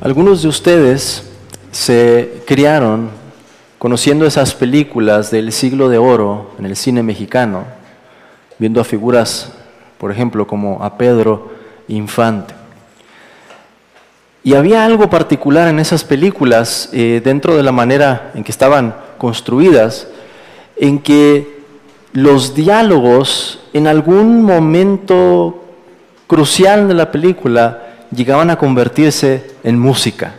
Algunos de ustedes se criaron conociendo esas películas del siglo de oro en el cine mexicano, viendo a figuras, por ejemplo, como a Pedro Infante. Y había algo particular en esas películas, dentro de la manera en que estaban construidas, en que los diálogos en algún momento crucial de la película llegaban a convertirse en música,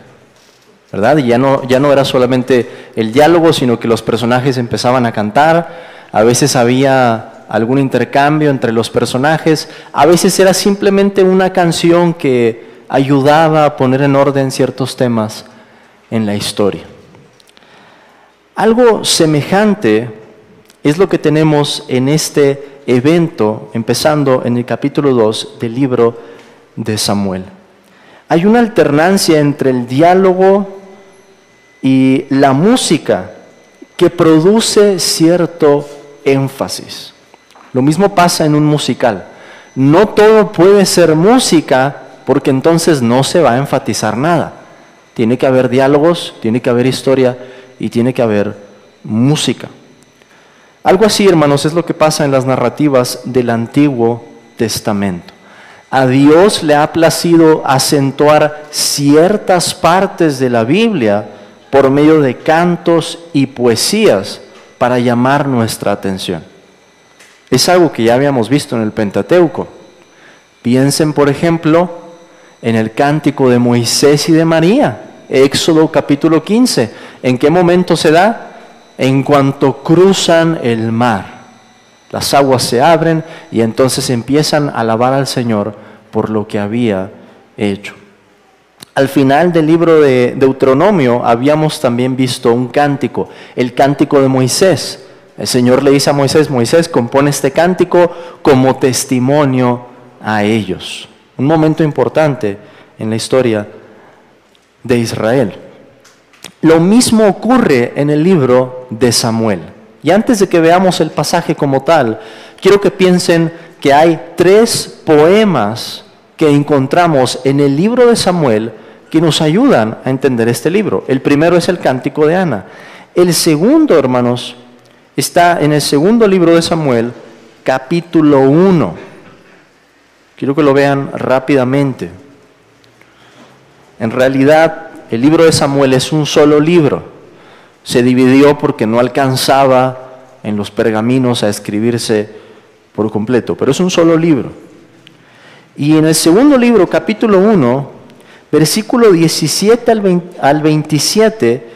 ¿verdad? Y ya no era solamente el diálogo, sino que los personajes empezaban a cantar, a veces había algún intercambio entre los personajes, a veces era simplemente una canción que ayudaba a poner en orden ciertos temas en la historia. Algo semejante es lo que tenemos en este evento, empezando en el capítulo 2 del libro de Samuel. Hay una alternancia entre el diálogo y la música que produce cierto énfasis. Lo mismo pasa en un musical. No todo puede ser música porque entonces no se va a enfatizar nada. Tiene que haber diálogos, tiene que haber historia y tiene que haber música. Algo así, hermanos, es lo que pasa en las narrativas del Antiguo Testamento. A Dios le ha placido acentuar ciertas partes de la Biblia por medio de cantos y poesías para llamar nuestra atención. Es algo que ya habíamos visto en el Pentateuco. Piensen, por ejemplo, en el cántico de Moisés y de María, Éxodo capítulo 15. ¿En qué momento se da? En cuanto cruzan el mar. Las aguas se abren y entonces empiezan a alabar al Señor por lo que había hecho. Al final del libro de Deuteronomio habíamos también visto un cántico, el cántico de Moisés. El Señor le dice a Moisés: Moisés, compone este cántico como testimonio a ellos. Un momento importante en la historia de Israel. Lo mismo ocurre en el libro de Samuel. Y antes de que veamos el pasaje como tal, quiero que piensen que hay 3 poemas que encontramos en el libro de Samuel que nos ayudan a entender este libro. El primero es el Cántico de Ana. El segundo, hermanos, está en el segundo libro de Samuel, capítulo 1. Quiero que lo vean rápidamente. En realidad, el libro de Samuel es un solo libro. Se dividió porque no alcanzaba en los pergaminos a escribirse por completo, pero es un solo libro. Y en el segundo libro, capítulo 1, versículo 17 al 27,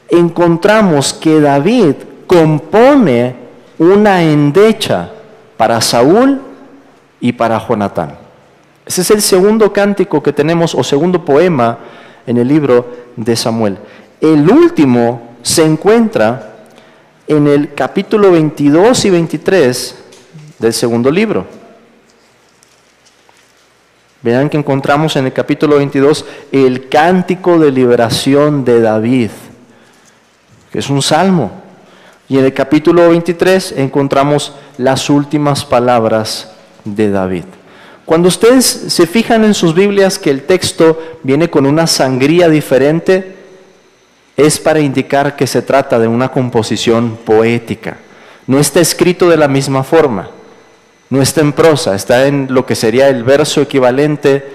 encontramos que David compone una endecha para Saúl y para Jonatán. Ese es el segundo cántico que tenemos, o segundo poema, en el libro de Samuel. El último se encuentra en el capítulo 22 y 23 del segundo libro. Vean que encontramos en el capítulo 22 el cántico de liberación de David, que es un salmo. Y en el capítulo 23 encontramos las últimas palabras de David. Cuando ustedes se fijan en sus Biblias que el texto viene con una sangría diferente, es para indicar que se trata de una composición poética. No está escrito de la misma forma, no está en prosa, está en lo que sería el verso equivalente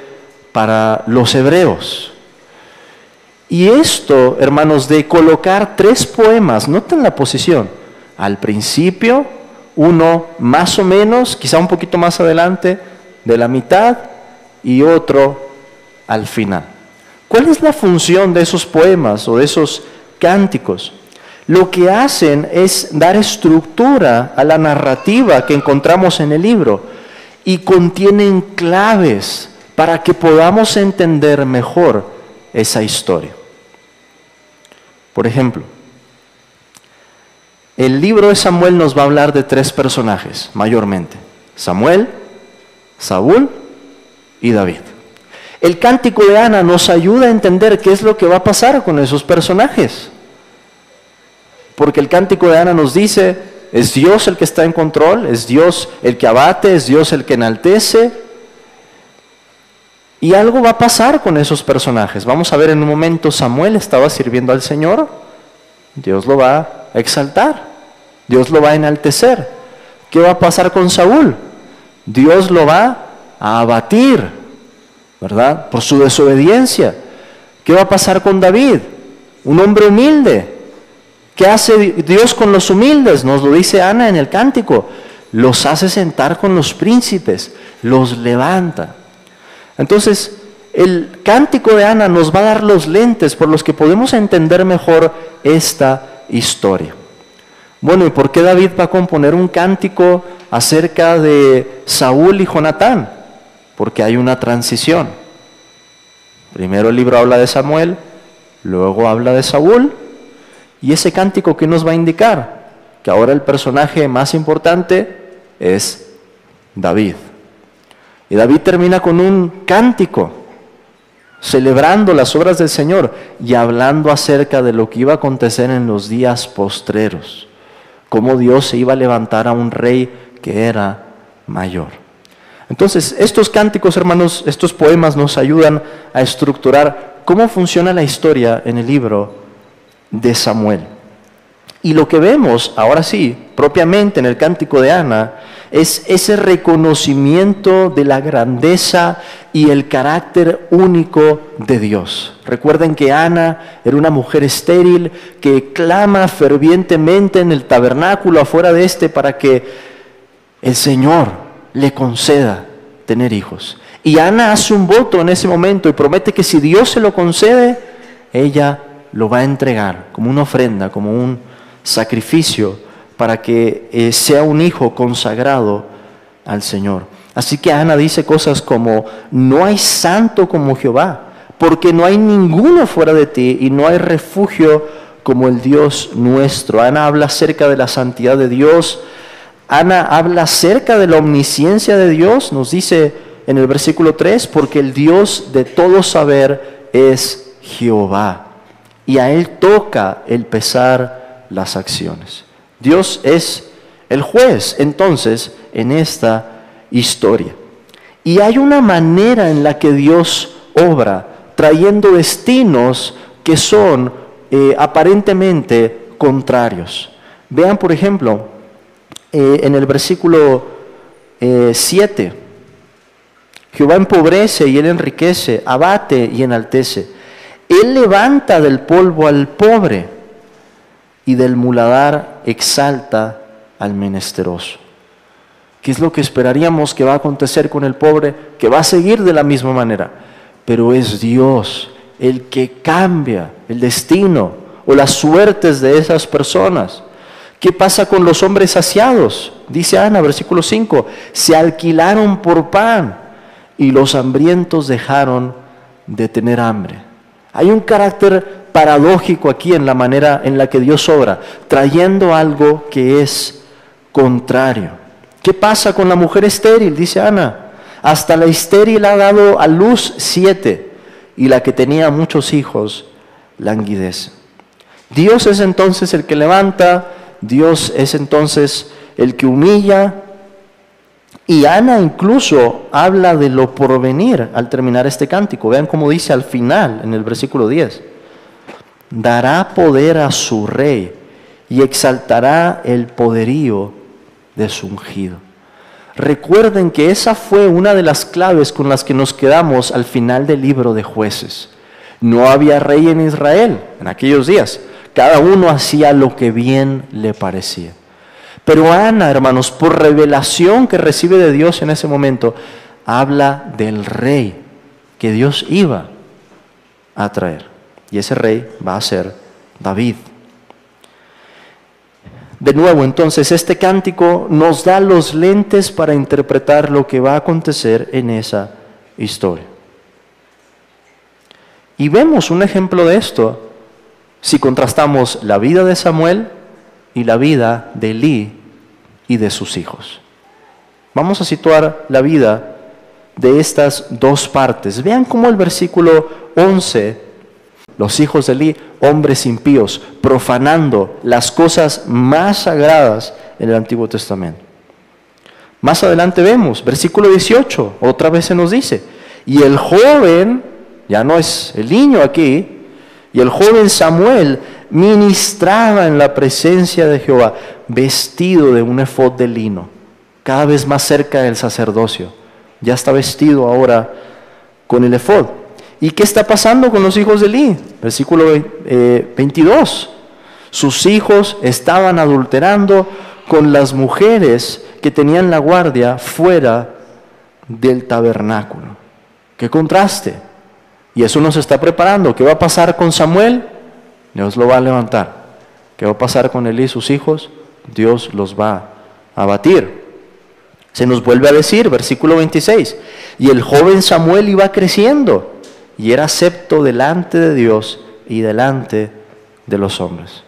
para los hebreos. Y esto, hermanos, de colocar 3 poemas, noten la posición, al principio, uno más o menos, quizá un poquito más adelante, de la mitad, y otro al final. ¿Cuál es la función de esos poemas o de esos cánticos? Lo que hacen es dar estructura a la narrativa que encontramos en el libro y contienen claves para que podamos entender mejor esa historia. Por ejemplo, el libro de Samuel nos va a hablar de 3 personajes, mayormente: Samuel, Saúl y David. El cántico de Ana nos ayuda a entender qué es lo que va a pasar con esos personajes. Porque el cántico de Ana nos dice, es Dios el que está en control, es Dios el que abate, es Dios el que enaltece. Y algo va a pasar con esos personajes. Vamos a ver en un momento, Samuel estaba sirviendo al Señor. Dios lo va a exaltar. Dios lo va a enaltecer. ¿Qué va a pasar con Saúl? Dios lo va a abatir, ¿verdad? Por su desobediencia. ¿Qué va a pasar con David? Un hombre humilde. ¿Qué hace Dios con los humildes? Nos lo dice Ana en el cántico. Los hace sentar con los príncipes, los levanta. Entonces, el cántico de Ana nos va a dar los lentes por los que podemos entender mejor esta historia. Bueno, ¿y por qué David va a componer un cántico acerca de Saúl y Jonatán? Porque hay una transición. Primero el libro habla de Samuel, luego habla de Saúl, y ese cántico, ¿qué nos va a indicar? Que ahora el personaje más importante es David. Y David termina con un cántico, celebrando las obras del Señor y hablando acerca de lo que iba a acontecer en los días postreros, cómo Dios se iba a levantar a un rey que era mayor. Entonces, estos cánticos, hermanos, estos poemas nos ayudan a estructurar cómo funciona la historia en el libro de Samuel. Y lo que vemos, ahora sí, propiamente en el cántico de Ana, es ese reconocimiento de la grandeza y el carácter único de Dios. Recuerden que Ana era una mujer estéril que clama fervientemente en el tabernáculo afuera de este para que el Señor le conceda tener hijos. Y Ana hace un voto en ese momento y promete que si Dios se lo concede, ella lo va a entregar como una ofrenda, como un sacrificio para que sea un hijo consagrado al Señor. Así que Ana dice cosas como: no hay santo como Jehová, porque no hay ninguno fuera de ti y no hay refugio como el Dios nuestro. Ana habla acerca de la santidad de Dios. Ana habla acerca de la omnisciencia de Dios. Nos dice en el versículo 3, porque el Dios de todo saber es Jehová, y a Él toca el pesar las acciones. Dios es el juez, entonces, en esta historia. Y hay una manera en la que Dios obra, trayendo destinos que son aparentemente contrarios. Vean, por ejemplo, en el versículo 7, Jehová empobrece y Él enriquece, abate y enaltece. Él levanta del polvo al pobre y del muladar exalta al menesteroso. ¿Qué es lo que esperaríamos que va a acontecer con el pobre? Que va a seguir de la misma manera. Pero es Dios el que cambia el destino o las suertes de esas personas. ¿Qué pasa con los hombres saciados? Dice Ana, versículo 5, se alquilaron por pan y los hambrientos dejaron de tener hambre. Hay un carácter paradójico aquí en la manera en la que Dios obra, trayendo algo que es contrario. ¿Qué pasa con la mujer estéril? Dice Ana, hasta la estéril ha dado a luz 7 y la que tenía muchos hijos languidece. Dios es entonces el que levanta, Dios es entonces el que humilla. Y Ana incluso habla de lo porvenir al terminar este cántico. Vean cómo dice al final, en el versículo 10. Dará poder a su rey y exaltará el poderío de su ungido. Recuerden que esa fue una de las claves con las que nos quedamos al final del libro de Jueces. No había rey en Israel en aquellos días. Cada uno hacía lo que bien le parecía. Pero Ana, hermanos, por revelación que recibe de Dios en ese momento, habla del rey que Dios iba a traer. Y ese rey va a ser David. De nuevo, entonces, este cántico nos da los lentes para interpretar lo que va a acontecer en esa historia. Y vemos un ejemplo de esto si contrastamos la vida de Samuel y la vida de Elí y de sus hijos. Vamos a situar la vida de estas dos partes. Vean cómo el versículo 11, los hijos de Elí, hombres impíos, profanando las cosas más sagradas en el Antiguo Testamento. Más adelante vemos, versículo 18, otra vez se nos dice, Y el joven, ya no es el niño aquí, y el joven Samuel ministraba en la presencia de Jehová, vestido de un efod de lino, cada vez más cerca del sacerdocio. Ya está vestido ahora con el efod. ¿Y qué está pasando con los hijos de Elí? Versículo 22. Sus hijos estaban adulterando con las mujeres que tenían la guardia fuera del tabernáculo. ¡Qué contraste! Y eso nos está preparando. ¿Qué va a pasar con Samuel? Dios lo va a levantar. ¿Qué va a pasar con Elí y sus hijos? Dios los va a abatir. Se nos vuelve a decir, versículo 26, y el joven Samuel iba creciendo y era acepto delante de Dios y delante de los hombres.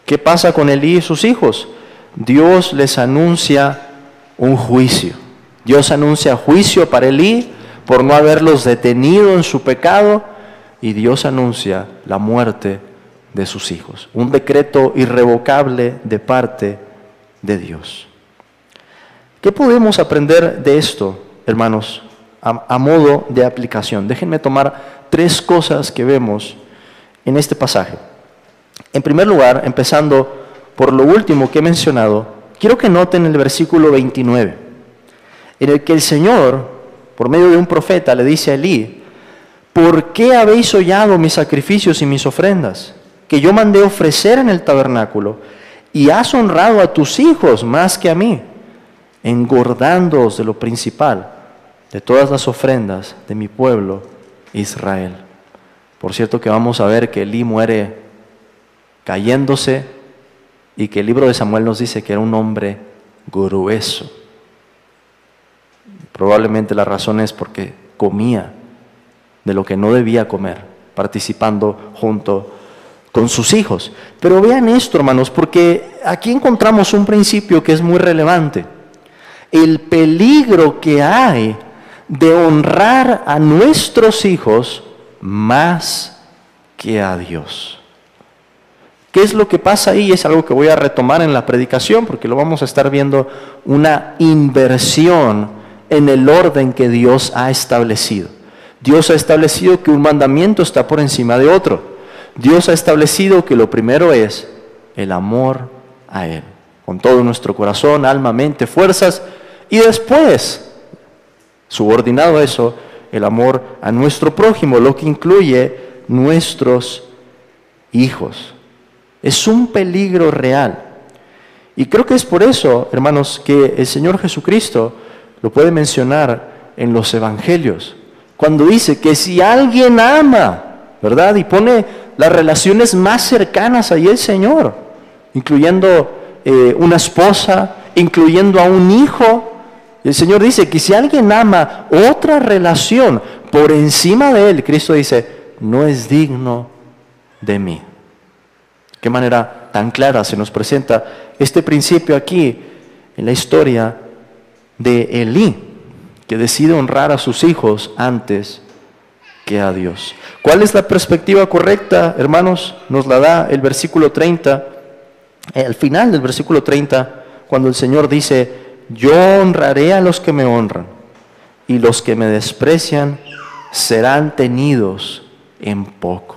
¿Qué pasa con Elí y sus hijos? Dios les anuncia un juicio. Dios anuncia juicio para Elí por no haberlos detenido en su pecado, y Dios anuncia la muerte de sus hijos. Un decreto irrevocable de parte de Dios. ¿Qué podemos aprender de esto, hermanos, a modo de aplicación? Déjenme tomar 3 cosas que vemos en este pasaje. En primer lugar, empezando por lo último que he mencionado, quiero que noten el versículo 29, en el que el Señor, por medio de un profeta, le dice a Elí: ¿por qué habéis hollado mis sacrificios y mis ofrendas, que yo mandé ofrecer en el tabernáculo, y has honrado a tus hijos más que a mí, engordándoos de lo principal, de todas las ofrendas de mi pueblo Israel? Por cierto que vamos a ver que Elí muere cayéndose, y que el libro de Samuel nos dice que era un hombre grueso. Probablemente la razón es porque comía de lo que no debía comer, participando junto con sus hijos. Pero vean esto, hermanos, porque aquí encontramos un principio que es muy relevante. El peligro que hay de honrar a nuestros hijos más que a Dios. ¿Qué es lo que pasa ahí? Es algo que voy a retomar en la predicación, porque lo vamos a estar viendo, una inversión en el orden que Dios ha establecido. Dios ha establecido que un mandamiento está por encima de otro. Dios ha establecido que lo primero es el amor a Él, con todo nuestro corazón, alma, mente, fuerzas, y después, subordinado a eso, el amor a nuestro prójimo, lo que incluye nuestros hijos. Es un peligro real. Y creo que es por eso, hermanos, que el Señor Jesucristo lo puede mencionar en los evangelios, cuando dice que si alguien ama, ¿verdad? Y pone las relaciones más cercanas ahí el Señor, incluyendo una esposa, incluyendo a un hijo. El Señor dice que si alguien ama otra relación por encima de Él, Cristo dice, no es digno de mí. Qué manera tan clara se nos presenta este principio aquí en la historia de Elí, que decide honrar a sus hijos antes que a Dios. ¿Cuál es la perspectiva correcta, hermanos? Nos la da el versículo 30, al final del versículo 30, cuando el Señor dice: yo honraré a los que me honran, y los que me desprecian serán tenidos en poco.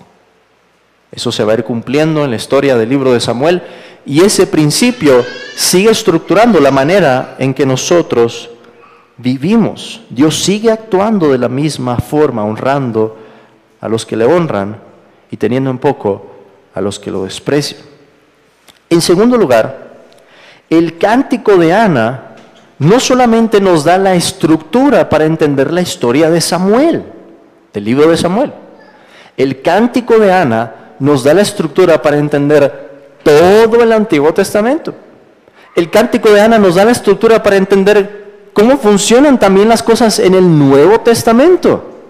Eso se va a ir cumpliendo en la historia del libro de Samuel, y ese principio sigue estructurando la manera en que nosotros vivimos. Dios sigue actuando de la misma forma, honrando a los que le honran y teniendo en poco a los que lo desprecian. En segundo lugar, el cántico de Ana no solamente nos da la estructura para entender la historia de Samuel, del libro de Samuel. El cántico de Ana nos da la estructura para entender todo el Antiguo Testamento. El cántico de Ana nos da la estructura para entender cómo funcionan también las cosas en el Nuevo Testamento.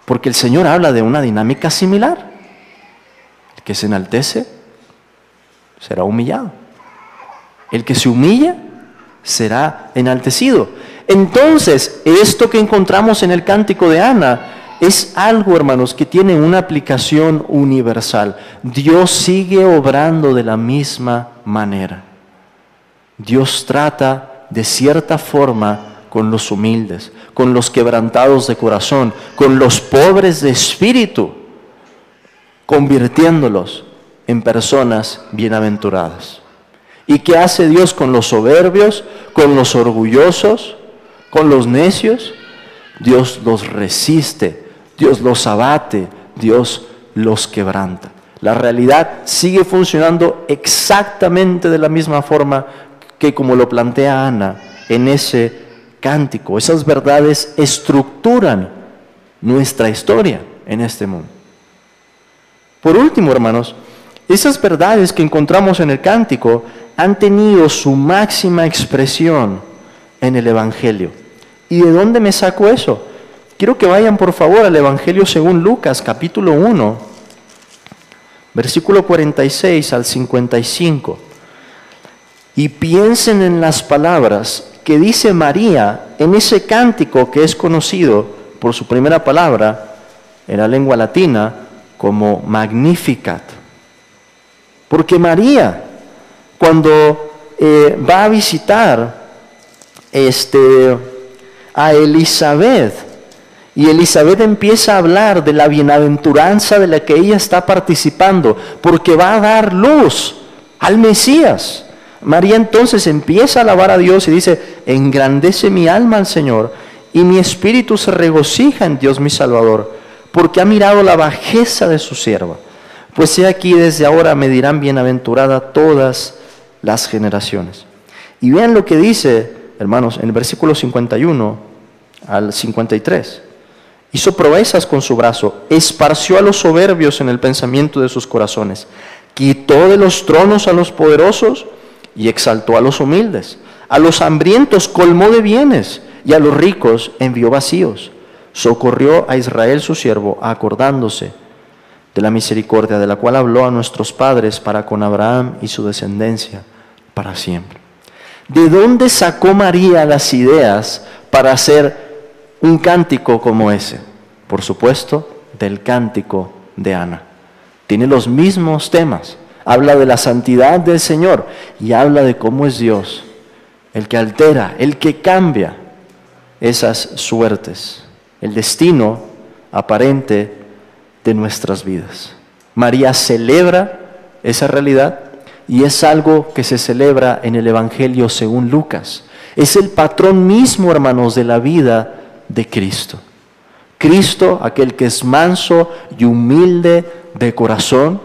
Porque el Señor habla de una dinámica similar. El que se enaltece será humillado. El que se humilla será enaltecido. Entonces, esto que encontramos en el cántico de Ana es algo, hermanos, que tiene una aplicación universal. Dios sigue obrando de la misma manera. Dios trata de cierta forma con los humildes, con los quebrantados de corazón, con los pobres de espíritu, convirtiéndolos en personas bienaventuradas. ¿Y qué hace Dios con los soberbios, con los orgullosos, con los necios? Dios los resiste, Dios los abate, Dios los quebranta. La realidad sigue funcionando exactamente de la misma forma que como lo plantea Ana en ese cántico. Esas verdades estructuran nuestra historia en este mundo. Por último, hermanos, esas verdades que encontramos en el cántico han tenido su máxima expresión en el Evangelio. ¿Y de dónde me saco eso? Quiero que vayan por favor al Evangelio según Lucas, capítulo 1, versículo 46 al 55. Y piensen en las palabras que dice María en ese cántico que es conocido por su primera palabra en la lengua latina como Magnificat. Porque María, cuando va a visitar a Elizabeth, y Elizabeth empieza a hablar de la bienaventuranza de la que ella está participando, porque va a dar luz al Mesías. María entonces empieza a alabar a Dios y dice: engrandece mi alma al Señor, y mi espíritu se regocija en Dios mi Salvador, porque ha mirado la bajeza de su sierva. Pues he aquí, desde ahora me dirán bienaventurada todas las generaciones. Y vean lo que dice, hermanos, en el versículo 51 al 53. Hizo proezas con su brazo, esparció a los soberbios en el pensamiento de sus corazones, quitó de los tronos a los poderosos y exaltó a los humildes. A los hambrientos colmó de bienes y a los ricos envió vacíos. Socorrió a Israel su siervo, acordándose de la misericordia de la cual habló a nuestros padres para con Abraham y su descendencia para siempre. ¿De dónde sacó María las ideas para hacer un cántico como ese? Por supuesto, del cántico de Ana. Tiene los mismos temas. Habla de la santidad del Señor y habla de cómo es Dios, el que altera, el que cambia esas suertes, el destino aparente de nuestras vidas. María celebra esa realidad y es algo que se celebra en el Evangelio según Lucas. Es el patrón mismo, hermanos, de la vida de Cristo. Cristo, aquel que es manso y humilde de corazón,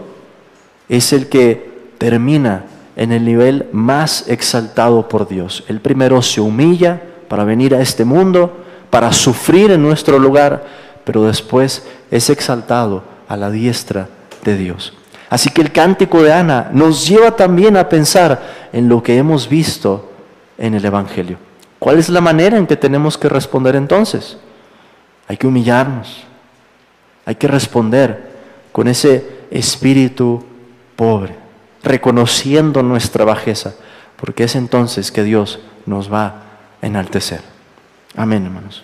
es el que termina en el nivel más exaltado por Dios. Él primero se humilla para venir a este mundo, para sufrir en nuestro lugar, pero después es exaltado a la diestra de Dios. Así que el cántico de Ana nos lleva también a pensar en lo que hemos visto en el Evangelio. ¿Cuál es la manera en que tenemos que responder entonces? Hay que humillarnos, hay que responder con ese espíritu pobre, reconociendo nuestra bajeza, porque es entonces que Dios nos va a enaltecer. Amén, hermanos.